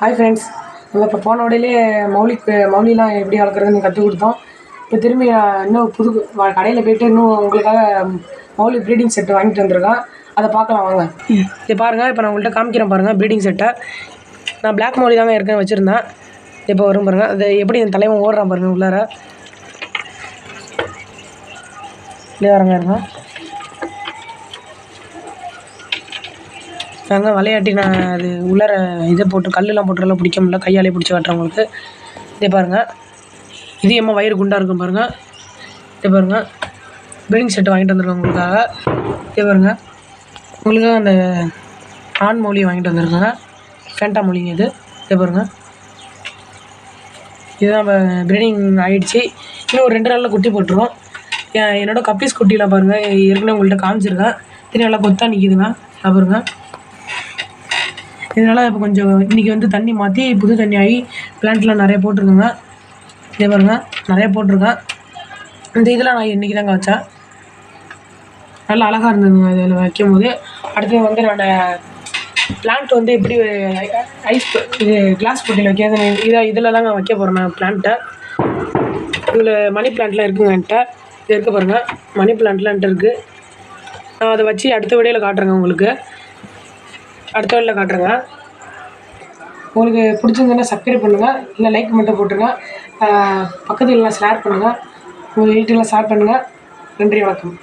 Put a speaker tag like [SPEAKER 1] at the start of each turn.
[SPEAKER 1] Hi friends, நம்ம இப்போ போன உடையிலே மௌலிலாம் எப்படி வளர்க்குறதுன்னு கற்றுக் கொடுத்தோம். இப்போ திரும்பி இன்னும் புது கடையில் போய்ட்டு இன்னும் உங்களுக்காக மௌலி ப்ரீடிங் செட்டு வாங்கிட்டு வந்திருக்கேன். அதை பார்க்கலாம் வாங்க. இதை பாருங்கள், இப்போ நான் உங்கள்கிட்ட காமிக்கிறேன் பாருங்கள் ப்ரீடிங் செட்டை. நான் பிளாக் மௌலி தாங்க ஏற்கனவே வச்சுருந்தேன். இப்போ வரும் பாருங்கள், அது எப்படி என் தலைவன் ஓடுறான் பாருங்கள் உள்ளார. இல்லையா வரங்க இருங்க நாங்கள் விளையாட்டி நான் அது உள்ளார இதை போட்டு கல்லுலாம் போட்டுலாம் பிடிக்க முடியல, கையாலே பிடிச்சி காட்டுறேன் உங்களுக்கு. இதே பாருங்கள், இது எம்மா வயிறு குண்டாக இருக்கும் பாருங்கள். இதே பாருங்கள், ப்ரீடிங் செட்டு வாங்கிட்டு வந்திருக்கேன் உங்களுக்காக. இதே பாருங்கள், உங்களுக்காக அந்த ஆண் மௌலி வாங்கிட்டு வந்திருக்காங்க, ஃபேண்டா மௌலிங்க இது. இதே பாருங்கள், இதுதான் இப்போ ப்ரீடிங் ஆகிடுச்சி. இன்னும் ஒரு 2 நாளில் குட்டி போட்டுரும். என்னோடய கப்பீஸ் குட்டியில் பாருங்கள், ஏற்கனவே உங்கள்கிட்ட காமிச்சிருக்கேன். இது நல்லா கொத்தாக நிற்கிதுங்க. பாருங்க, இதனால் இப்போ கொஞ்சம் இன்றைக்கி வந்து தண்ணி மாற்றி புது தண்ணி ஆகி பிளான்ட்லாம் நிறைய போட்டிருக்குங்க. இதே பாருங்கள், நிறைய போட்டிருக்கேன். இந்த இதெல்லாம் நான் இன்றைக்கி தாங்க வச்சேன். நல்லா அழகாக இருந்ததுங்க இதில் வைக்கும்போது. அடுத்து வந்து நான் பிளான்ட் வந்து எப்படி இது கிளாஸ் பொட்டியில் வைக்கிறது, இதில் தாங்க வைக்க போகிறேன் நான் பிளான்ட்டை. இதில் மணி பிளான்ட்லாம் இருக்குங்க என்கிட்ட. இது இருக்க பாருங்கள், மணி பிளான்ட்லாம் என்கிட்ட இருக்குது. நான் அதை வச்சு அடுத்த வீடியோவில் காட்டுறேங்க உங்களுக்கு. அடுத்த வீடியோவில் காட்டுறேங்க. உங்களுக்கு பிடிச்சிருந்ததுன்னா சப்ஸ்கிரைப் பண்ணுங்கள், இல்லை லைக் மட்டும் போட்டுருங்க. பக்கத்துல எல்லாம் ஷேர் பண்ணுங்கள், உங்கள் வீட்டுக்கெல்லாம் ஷேர் பண்ணுங்கள். நன்றி, வணக்கம்.